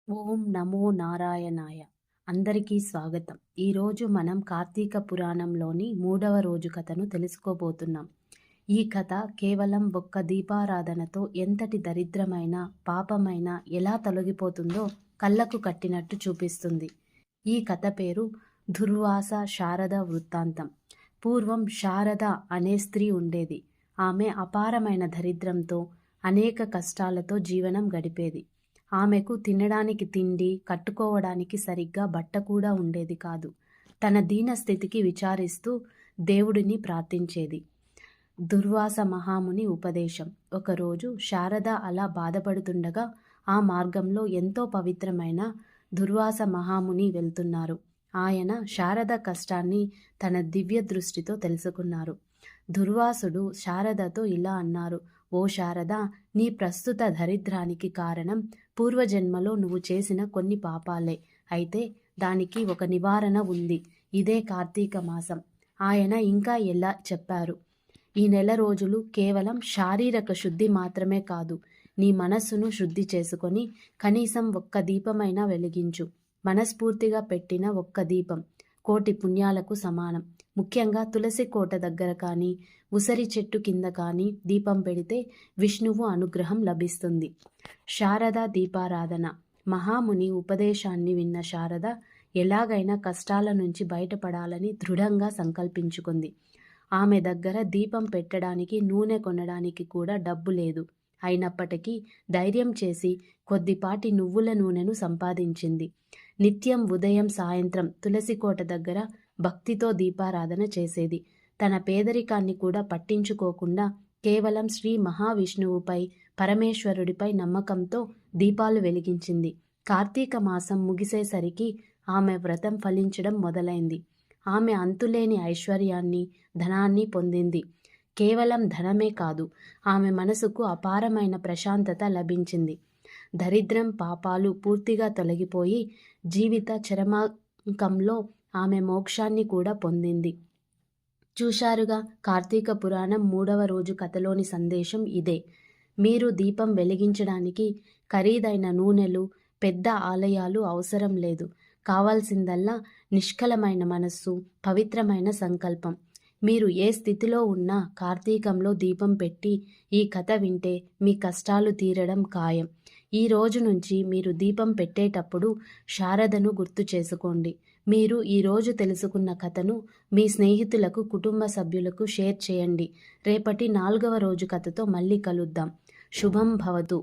ఓం నమో నారాయణాయ. అందరికీ స్వాగతం. ఈరోజు మనం కార్తీక పురాణంలోని 3వ రోజు కథను తెలుసుకోబోతున్నాం. ఈ కథ కేవలం ఒక్క దీపారాధనతో ఎంతటి దరిద్రమైన, పాపమైన ఎలా తొలగిపోతుందో కళ్ళకు కట్టినట్టు చూపిస్తుంది. ఈ కథ పేరు దుర్వాస శారద వృత్తాంతం. పూర్వం శారద అనే స్త్రీ ఉండేది. ఆమె అపారమైన దరిద్రంతో, అనేక కష్టాలతో జీవనం గడిపేది. ఆమెకు తినడానికి తిండి, కట్టుకోవడానికి సరిగ్గా బట్ట కూడా ఉండేది కాదు. తన దీన స్థితికి విచారిస్తూ దేవుడిని ప్రార్థించేది. దుర్వాస మహాముని ఉపదేశం. ఒకరోజు శారద అలా బాధపడుతుండగా ఆ మార్గంలో ఎంతో పవిత్రమైన దుర్వాస మహాముని వెళ్తున్నారు. ఆయన శారద కష్టాన్ని తన దివ్య దృష్టితో తెలుసుకున్నారు. దుర్వాసుడు శారదతో ఇలా అన్నారు: ఓ శారద, నీ ప్రస్తుత దరిద్రానికి కారణం పూర్వజన్మలో నువ్వు చేసిన కొన్ని పాపాలే. అయితే దానికి ఒక నివారణ ఉంది. ఇదే కార్తీక మాసం. ఆయన ఇంకా ఎలా చెప్పారు: ఈ నెల రోజులు కేవలం శారీరక శుద్ధి మాత్రమే కాదు, నీ మనస్సును శుద్ధి చేసుకొని కనీసం ఒక్క దీపమైనా వెలిగించు. మనస్ఫూర్తిగా పెట్టిన ఒక్క దీపం కోటి పుణ్యాలకు సమానం. ముఖ్యంగా తులసి కోట దగ్గర కానీ, ఉసిరి చెట్టు కింద కానీ దీపం పెడితే విష్ణువు అనుగ్రహం లభిస్తుంది. శారద దీపారాధన. మహాముని ఉపదేశాన్ని విన్న శారద ఎలాగైనా కష్టాల నుంచి బయటపడాలని దృఢంగా సంకల్పించుకుంది. ఆమె దగ్గర దీపం పెట్టడానికి నూనె కొనడానికి కూడా డబ్బు లేదు. అయినప్పటికీ ధైర్యం చేసి కొద్దిపాటి నువ్వుల నూనెను సంపాదించింది. నిత్యం ఉదయం సాయంత్రం తులసికోట దగ్గర భక్తితో దీపారాధన చేసేది. తన పేదరికాన్ని కూడా పట్టించుకోకుండా కేవలం శ్రీ మహావిష్ణువుపై, పరమేశ్వరుడిపై నమ్మకంతో దీపాలు వెలిగించింది. కార్తీక మాసం ముగిసేసరికి ఆమె వ్రతం ఫలించడం మొదలైంది. ఆమె అంతులేని ఐశ్వర్యాన్ని, ధనాన్ని పొందింది. కేవలం ధనమే కాదు, ఆమె మనసుకు అపారమైన ప్రశాంతత లభించింది. దరిద్రం, పాపాలు పూర్తిగా తొలగిపోయి జీవిత చరమాంకంలో ఆమె మోక్షాన్ని కూడా పొందింది. చూశారుగా, కార్తీక పురాణం 3వ రోజు కథలోని సందేశం ఇదే. మీరు దీపం వెలిగించడానికి ఖరీదైన నూనెలు, పెద్ద ఆలయాలు అవసరం లేదు. కావాల్సిందల్లా నిష్కలమైన మనస్సు, పవిత్రమైన సంకల్పం. మీరు ఏ స్థితిలో ఉన్నా కార్తీకంలో దీపం పెట్టి ఈ కథ వింటే మీ కష్టాలు తీరడం ఖాయం. ఈ రోజు నుంచి మీరు దీపం పెట్టేటప్పుడు శారదను గుర్తు చేసుకోండి. మీరు ఈరోజు తెలుసుకున్న కథను మీ స్నేహితులకు, కుటుంబ సభ్యులకు షేర్ చేయండి. రేపటి 4వ రోజు కథతో మళ్ళీ కలుద్దాం. శుభం భవతు.